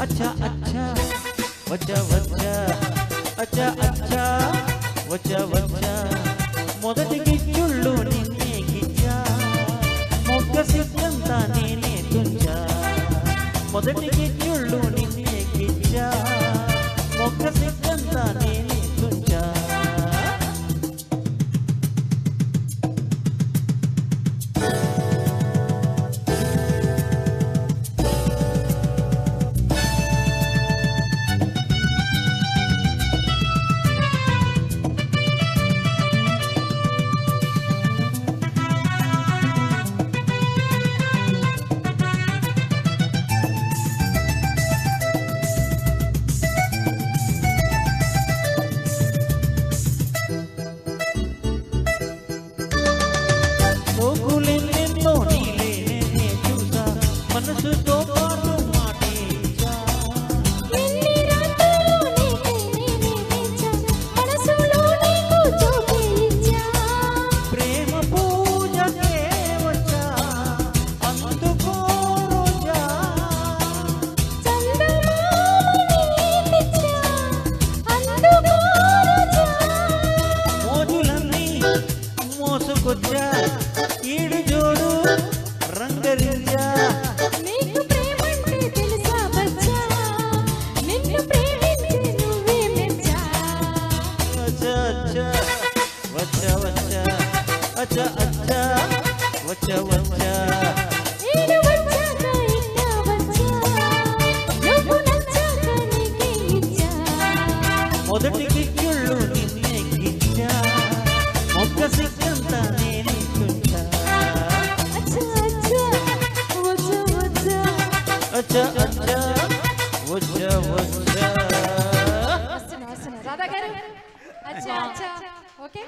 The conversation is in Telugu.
अच्छा अच्छा वच्चा वच्चा अच्छा अच्छा वच्चा वच्चा మొదటికి చుళ్ళు నిన్నే గిచ్చా మొక్క సిద్ధంతా నేనే తుంచా మొదటికి చుళ్ళు నిన్నే గిచ్చా మొక్క సిద్ధంతా నేనే తుంచా మనసుతో పాటు మాటించా ఎన్ని రాత్రులు నీకై నేనించా మనసులో నీకు చూపించా ప్రేమ పూజకే వచ్చా అందుకో రోజా చందమామని తెచ్చా అందుకో రోజా మోజులన్నీ మోసుకొచ్చా ఈడు జోడు రంగరించా నీకు ప్రేమంటే తెలుసా బచ్చా నిన్ను ప్రేమించి నువ్వే మెచ్చా अच्छा अच्छा वच्चा वच्चा अच्छा अच्छा वच्चा वच्चा ఈడు వచ్చాక ఇంకా వచ్చా నువ్వు నచ్చాక నీకే ఇచ్చా మొదటికి చుళ్ళు నిన్నే గిచ్చా మొక్క సిద్ధంతా నేనే తుంచా అచ్చా అచ్చా వచ్చా వచ్చా अच्छा अच्छा वच्चा वच्चा వస్తున్నా రాధా గారు అచ్చా అచ్చా ఓకే